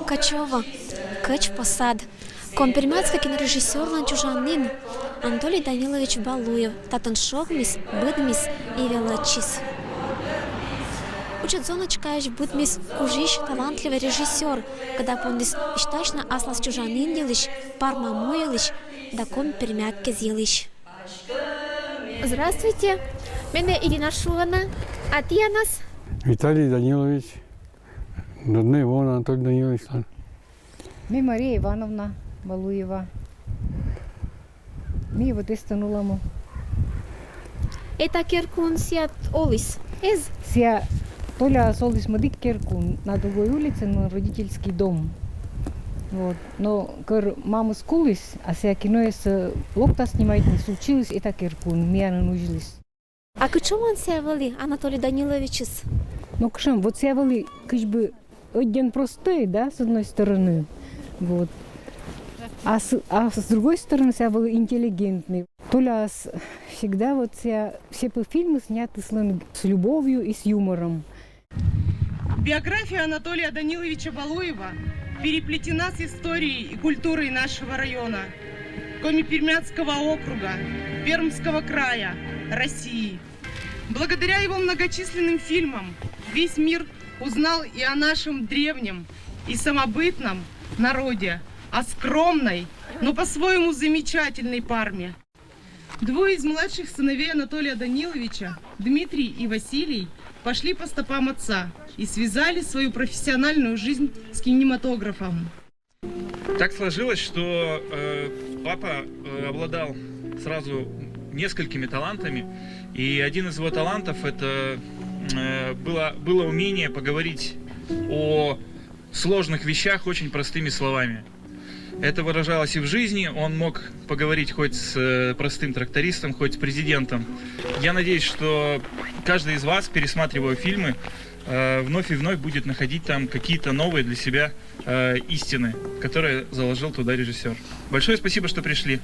Качева, Кыч посад. Компермятский кинорежиссерлан чужанин Анатолий Данилович Балуев, татын шогмис, быдмис и велочис. Учит зоночкаешь быдмис кужиш талантливый режиссер, когда пондис иштачно аслас чужанин делиш, парма моелиш, да компермятке зелиш. Здравствуйте, меня Ирина Шулана, а ты нас? Виталий Данилович, родной Иван Анатолий Данилович. Ми Мария Ивановна Балуева. Ми вот истануламу. Это Керкун сят Олис. Ся Толя Солис Мадик Керкун на другой улице, на родительский дом. Вот. Но кор мама скулис, а ся кино с локта снимать не случилось, это Керкун, меня наnuжились. А к чему он себя вели, Анатолий Данилович? Ну, кшем, вот себя вели, как бы, один простой, да, с одной стороны, вот. А с другой стороны, себя был интеллигентный. Толя всегда вот все фильмы сняты с любовью и с юмором. Биография Анатолия Даниловича Балуева переплетена с историей и культурой нашего района, Коми-Пермяцкого округа, Пермского края, России. Благодаря его многочисленным фильмам весь мир узнал и о нашем древнем и самобытном народе, о скромной, но по-своему замечательной Парме. Двое из младших сыновей Анатолия Даниловича, Дмитрий и Василий, пошли по стопам отца и связали свою профессиональную жизнь с кинематографом. Так сложилось, что папа обладал сразу несколькими талантами, и один из его талантов это было умение поговорить о сложных вещах очень простыми словами. Это выражалось и в жизни, он мог поговорить хоть с простым трактористом, хоть с президентом. Я надеюсь, что каждый из вас, пересматривая фильмы, вновь и вновь будет находить там какие-то новые для себя истины, которые заложил туда режиссер. Большое спасибо, что пришли.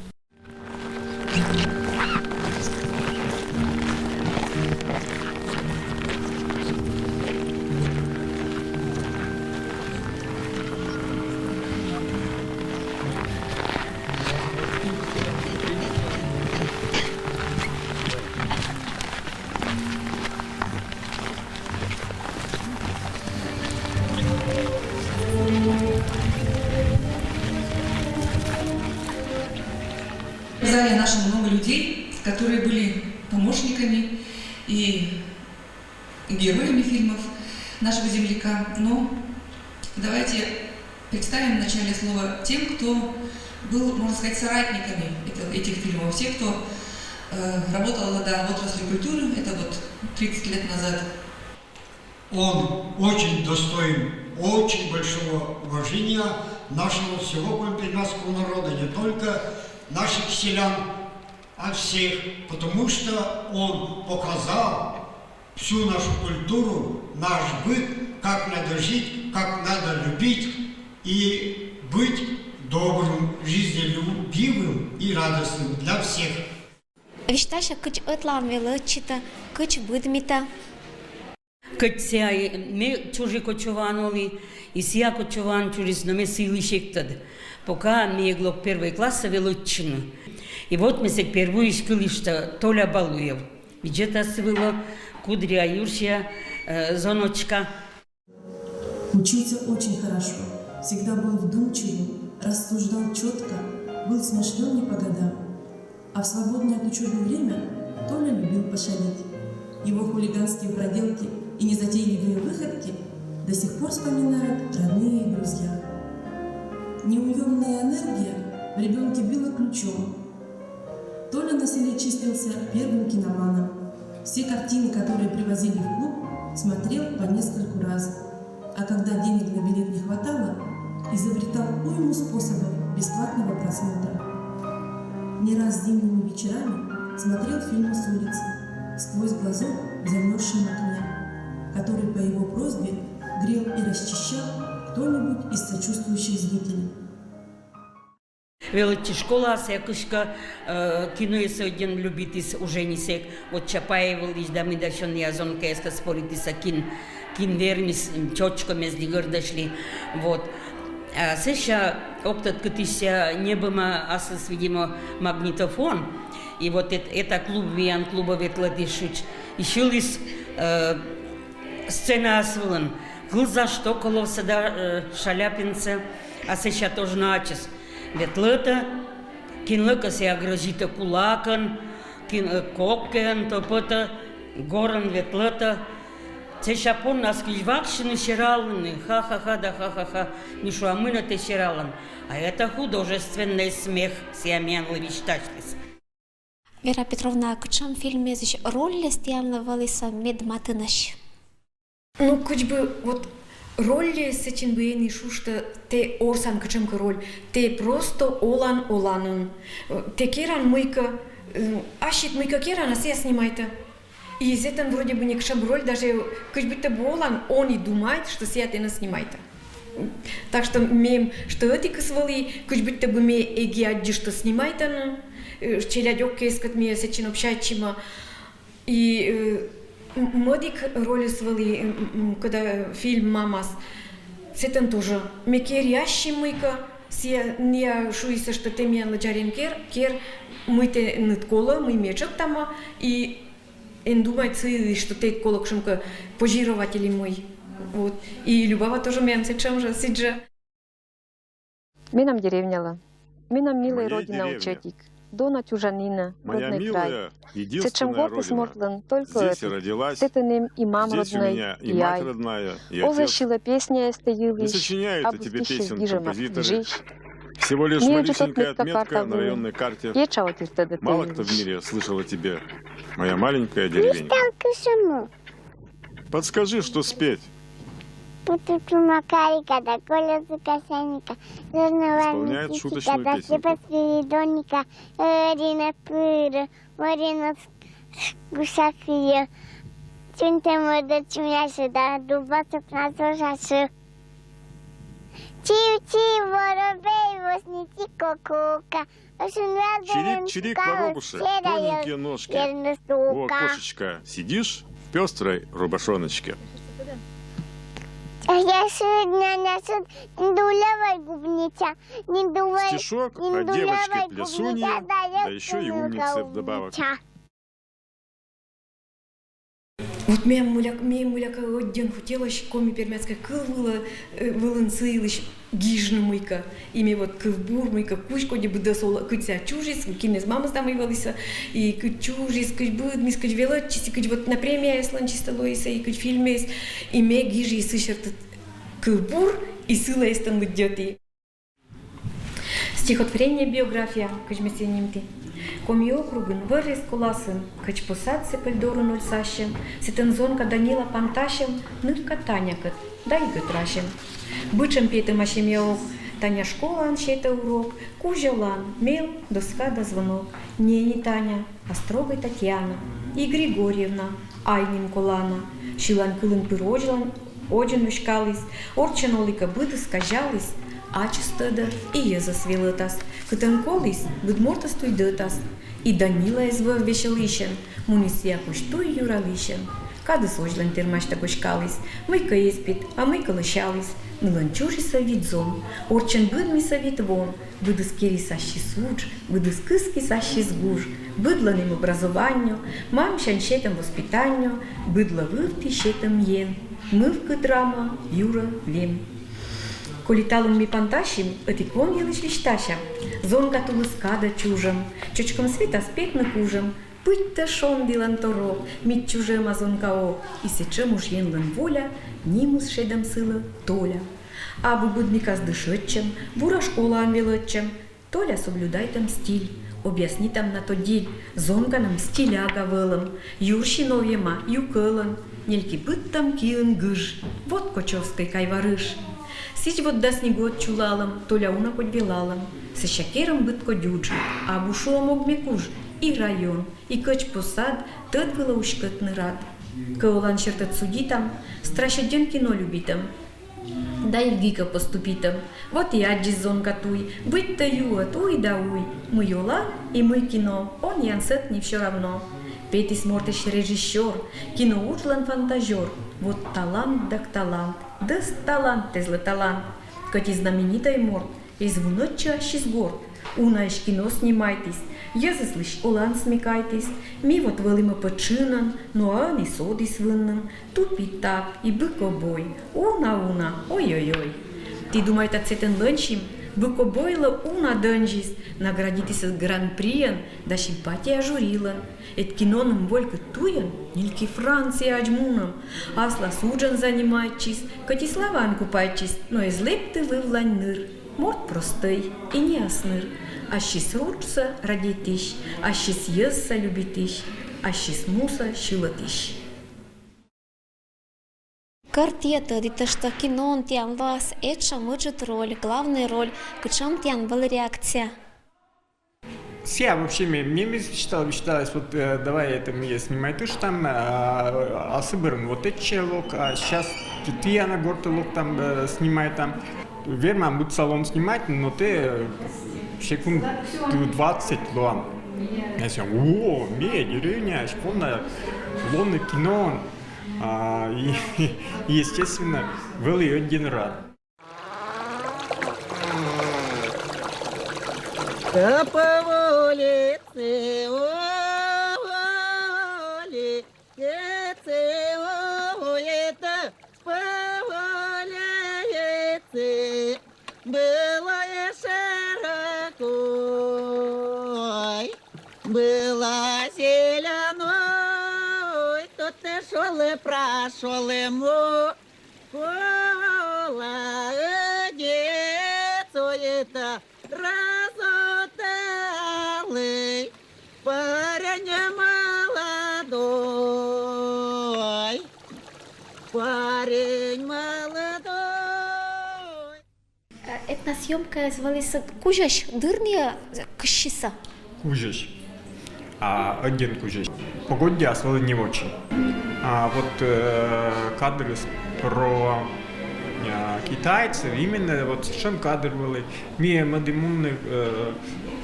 В зале нашем много людей, которые были помощниками и героями фильмов нашего земляка. Но давайте представим в начале слова тем, кто был, можно сказать, соратниками этих фильмов. Те, кто работал в отрасли культуры, это вот 30 лет назад. Он очень достоин очень большого уважения нашего всего компермятского народа, не только наших селян, а всех, потому что он показал всю нашу культуру, наш быт, как надо жить, как надо любить и быть добрым, жизнелюбивым и радостным для всех. Вишташа кыч ытлан велычита, кыч быдмита. Кыч ме чужи кочеваноли, и сия кочеван чужис, но ме силы шектад. Пока мне глок первый класс величину. И вот мы се первую школы, что Толя Балуев. Где-то было кудря Юршия, зоночка. Учился очень хорошо, всегда был вдумчивым, рассуждал четко, был смышлен не по годам. А в свободное от учебы время Толя любил пошалить. Его хулиганские проделки и незатейливые выходки до сих пор вспоминают родные и друзья. Неуемная энергия в ребенке била ключом. Толя на селе числился первым киноманом. Все картины, которые привозили в клуб, смотрел по нескольку раз. А когда денег на билет не хватало, изобретал уйму способов бесплатного просмотра. Не раз зимними вечерами смотрел фильмы с улицы, сквозь глазок в замерзшем окне, который по его просьбе грел и расчищал кто-нибудь из сочувствующих зрителей. Величи школа, секушка, кино е один любитис уже не сек, от Чапаева лишь да ми дашон язон кеста спорити са кин кинвермис, чочкомес дигардашли, вот. А сейчас оптат катися не было асас, видимо, магнитофон, и вот это клуб виян клуба ветладишуч. Еще лишь сцена освылан. Глаза штоколов сада шаляпинца, а сейчас тоже начес. Ветлата, кинлыка се агрозита кулакан, кокен, топота, горан ветлата. Це шапон нас кильвакшины сиралны, ха-ха-ха, да ха-ха-ха, не шуамына те сиралан. А это художественный смех, Сиамянлович Тачлис. Вера Петровна, кычам фильме зич роль стиямлывалыса медматынаш. Ну, хоть бы вот роль сечин бейни шушта те орсан кычамка роль, те просто оланын. Те керан мыйка, ашит мыйка керан, а сия снимайта. И из этого вроде бы не кычам роль, даже хоть будто бы он и думает, что сия тена снимайта. Так что мем, что эти косвали, хоть будто бы ме эгиадди, что снимайта, челядёк кескат ме сечин общайчима. И модик роли свали, когда фильм «Мамас», сетен тоже мекерящий мыка, се не шуиса, что ты меня ладжарин кер, мы те ныткола, мы мечок тама, и думает, что ты колок шумка пожирователь мой. Вот. И Любава тоже меня сечем же сиджа. Минам деревняла, минам милая родина учетик. Дона чужанина, родной край. Сечем гордо смортлен, только это. Сетенем и мам родной, и ай. Озащила песня стоились, а бустишь движема движишь. Всего лишь малюсенькая отметка на районной карте. Мало кто в мире слышал о тебе, моя маленькая деревенька. Подскажи, что спеть. Исполняет шуточную песню. Чирик-чирик, воробушек, тоненькие ножки. О, кошечка, сидишь в пестрой рубашоночке. Стишок о девочке-плясунье, да еще и умнице вдобавок. Вот меня муляка один хотелось, коми пермяцкая кылвыла, вылынцылыш гижна мыка, ими вот кылбур мыка, кучко не буде сола, кыця чужис, кинез мама там вывалися, и кыч чужис, кыч будет, мис кыч велочись, кыч вот на премия эслан чисто лоиса, и кыч фильмес, и ме гижи и сышерт кылбур, и сыла эстан выдёти. Стихотворение биография, кыч месенимти. Коми округын вырез коласын, кыч посад сепельдору ноль сащем, сетензонка Данила Пантащем, нырка Танякат, да и гытращем. Бычем петым ащемеок, Таня школа анщета урок, кужелан, мел, доска да звонок. Не Таня, а строгой Татьяна, и Григорьевна, айним колана, шилан кылын пыроджлан, оджен мешкалис, орчен олика быды скажалис, ачыстыды и езас велытас, кытын колис, быдмортас туйдытас, и Данила извы вешелищен, мунисия куштуй юралищен. Кадыс ожлан термашта кошкалис, мыйка еспит, а мыйка лыщалис, нылан чужиса видзон, орчен быдми совет вон, быдыс кери сащи судж, быдыс кыски сащи сгуж, быдланим образованию, мам щанщетам воспитанию, быдла вывти щетам ен, мывка драма, юра лем. Коли талым ми пантащим, эти клон елыш виштаща, зонга тулыскада чужам, чочком света спетны кужам, пыть-то шон дилан торо, мит чужем азонкао, и сечем уж енлан воля, нимус шедам сыла толя. А будмика с дышетчем, бура школа анвелотчем, толя соблюдай там стиль, объясни там на то диль, зонга нам стиляга вылом, юрщи новьема юкылан, нельки быт там килын гыж, вот кочевской кайварыш. Сич вот да снегот чулалам, толя уна подвелалам, с щакером бытко дюджи, а бушуом огмекуж, и район, и кыч посад, тот было ушкытный рад. Каолан чертат судитам, страшаден кино любитам, да и в гика поступитам. Вот и аджис зонка туй, быть-то юа туй да уй, мы юла и мы кино, он янсет не все равно. Петис мортыш режиссер, кино учлан фантазер, Вот талант так талант, да талант тезле талант. Кати знаменитой морд, из вноча шесть горд. Унаєш кіно знімайтесь, я заслиш олан смікайтесь, мій вот велиме починан, ну а не соди свинним, тупі-тап і бикобой, уна, ой-ой-ой. Ти думаєте, це тен ланчим? Бикобойло уна донжис, наградитися гран-пріян, да симпатія журілан. Ет кіноном волька туян, нільки Франція аджмуном, асла суджан занімайтесь, коті славан купайтесь, но із лепти ви вланьнир. Морд простий і не яснир, а щось ручса радітиш, а щось єсса любітиш, а щось муса щулатиш. Картета, дито что кино тян вас, это мыжит роль, главная роль, кучам тян была реакция. Все вообще мне считалось, вот давай это мне снимай ты ж там, а соберем вот эти лок, а сейчас ты на горты лок там снимай там. Верно, будет салон снимать, но ты секунд 20 лом. Я сказал, о, деревня, школьное, лонное кино. И, естественно, был и один рад. Была зеленой, тут не шолы прошолы му, кола это разуталый, парень молодой, парень молодой. Эта съемка звалась «Кужаш дырния кщиса». Кужаш. Один кужаш. Погодя освоили не очень. А вот кадры про китайцев, именно вот совершенно кадр были. Мне мадимунны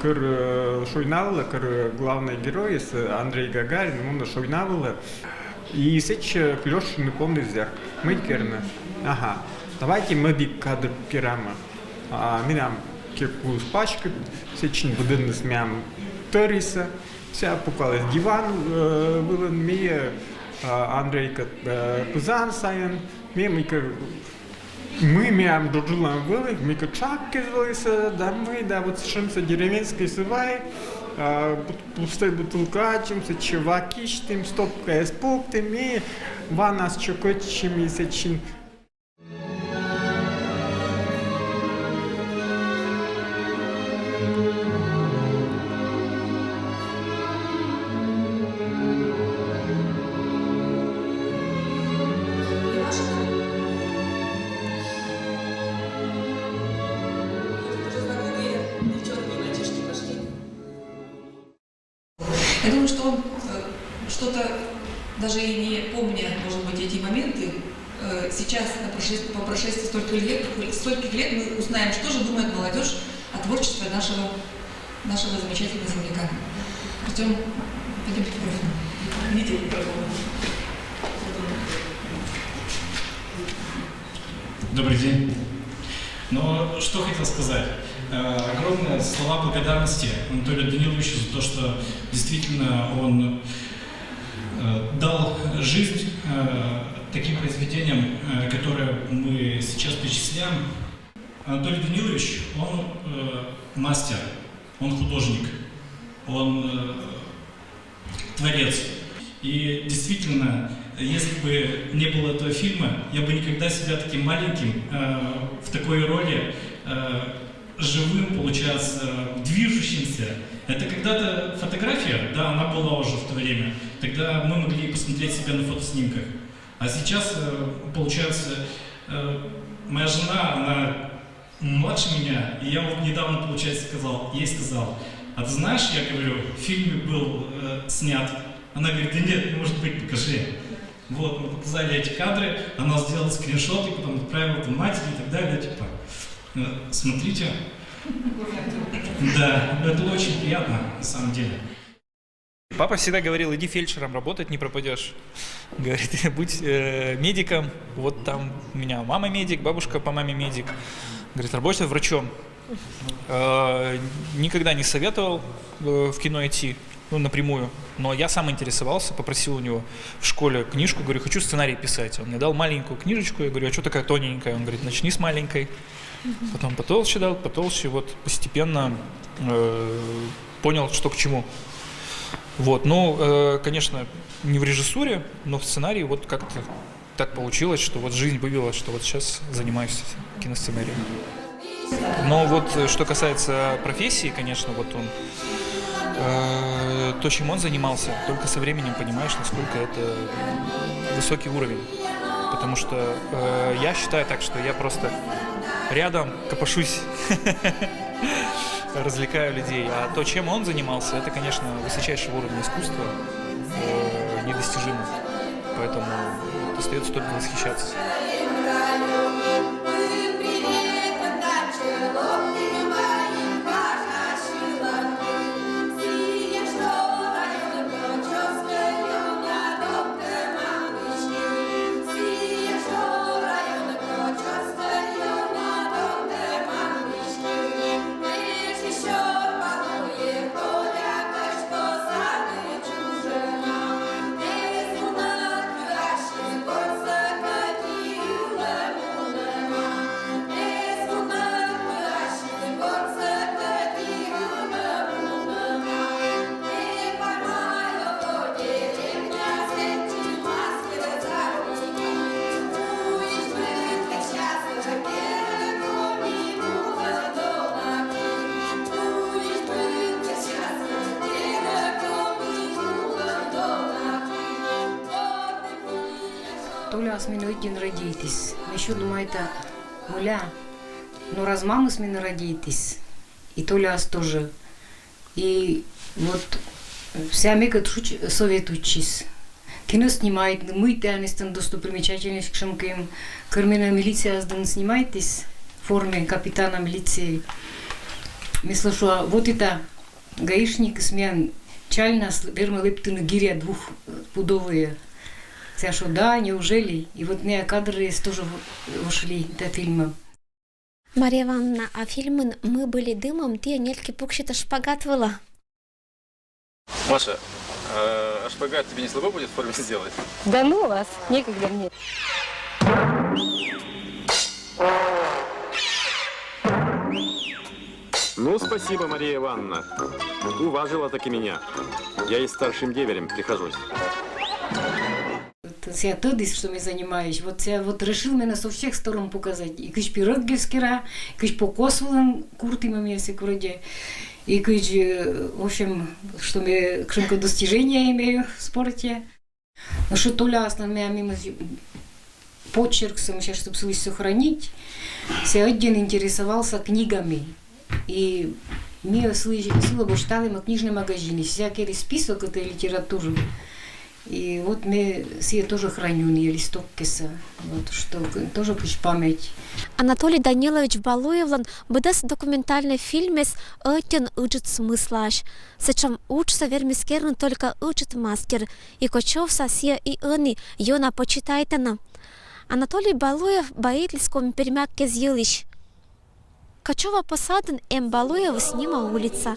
шойнавала, главный герой, Андрей Гагарин, он шойнавала. И сейчас клёш не помню зях. Мы керна. Ага. Давайте мы кадр керама. Меня кирку с пачкой, сейчас будем с мям Ториса. Вся пукалась диван, был мне Андрей Кузан Саян, мы мям дожилам были, мы чакки звалися, да мы, да вот совершенно деревенской сывай, пустой бутылкачимся, чуваки штим, стопкой с пуктами, ванна с чокотчими сечин. Я думаю, что он что-то, даже и не помня, может быть, эти моменты, сейчас, по прошествии стольких лет, мы узнаем, что же думает молодежь о творчестве нашего замечательного земляка. Артем, пойдемте к профилю. Видите микрофон? Добрый день. Но что хотел сказать. Огромные слова благодарности Анатолию Даниловичу за то, что действительно он дал жизнь таким произведениям, которые мы сейчас перечисляем. Анатолий Данилович, он мастер, он художник, он творец. И действительно, если бы не было этого фильма, я бы никогда себя таким маленьким в такой роли живым, получается, движущимся. Это когда-то фотография, да, она была уже в то время. Тогда мы могли посмотреть себя на фотоснимках. А сейчас, получается, моя жена, она младше меня, и я вот недавно, получается, ей сказал, а ты знаешь, я говорю, в фильме был снят. Она говорит, да нет, может быть, покажи. Вот, мы показали эти кадры, она сделала скриншоты, потом отправила это матери и так далее, типа. Смотрите. Да, это очень приятно, на самом деле. Папа всегда говорил, иди фельдшером работать, не пропадешь. Говорит, будь медиком. Вот там у меня мама медик, бабушка по маме медик. Говорит, работай врачом. Никогда не советовал в кино идти, ну, напрямую. Но я сам интересовался, попросил у него в школе книжку, говорю, хочу сценарий писать. Он мне дал маленькую книжечку, я говорю, а что такая тоненькая? Он говорит, начни с маленькой. Потом потолще дал, потолще, вот постепенно понял, что к чему. Вот, ну, конечно, не в режиссуре, но в сценарии вот как-то так получилось, что вот жизнь вывела, что вот сейчас занимаюсь киносценарием. Но вот что касается профессии, конечно, вот он, то, чем он занимался, только со временем понимаешь, насколько это высокий уровень. Потому что я считаю так, что я просто рядом копошусь, развлекаю людей. А то, чем он занимался, это, конечно, высочайшего уровня искусства, недостижимо. Поэтому остается только восхищаться. Толя с меня один родитесь. Еще думаю, это Оля. Но раз мама с меня родитесь, и Толя тоже. И вот вся мека советуйтесь. Кино снимает, мы тянем достопримечательность к шамкам. Кормена милиция снимайтесь в форме капитана милиции. Мисля, что вот это гаишник смен чально верма лептина гиря двухпудовые. Я что, да, неужели? И вот мне кадры тоже вошли до фильма. Мария Ивановна, а фильмы «Мы были дымом» ты нельки пукшита шпагат вела. Маша, а шпагат тебе не слабо будет в форме сделать? Да ну вас, некогда мне. Ну, спасибо, Мария Ивановна. Уважила таки меня. Я и старшим деверем прихожусь. Я тодис, что я занимаюсь, вот я вот решил меня со всех сторон показать. И кыш пирог гельскера, кыш покосвален курт имам если вроде. И кыш, в общем, что я кшенко достижения имею в спорте. Но что Толя основная мимо почерк, сейчас, чтобы сохранить, я один интересовался книгами. И мне сила читали в книжном магазине, всякий список этой литературы. И вот мы все тоже храню листок киса, вот что тоже память. Анатолий Данилович Балуевлан быдас документальный фильмес «Этен учит смыслаш», сечем учится вермискерн только учит мастер, и кочев сосия и они, йона почитайтена. Анатолий Балуев боитлиском пермяк кезилищ. Кочова посаден Балуева снима улица,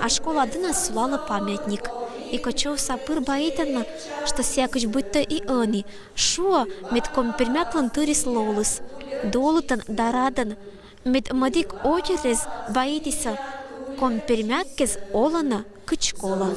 а школа одна сулала памятник. И кочов сапыр боитена, что всякоч будто и они, шуа метком пермяклан тырис лолыс, долутан дарадан, мет мадик очерез боитиса, ком пермяккез олана кычкола.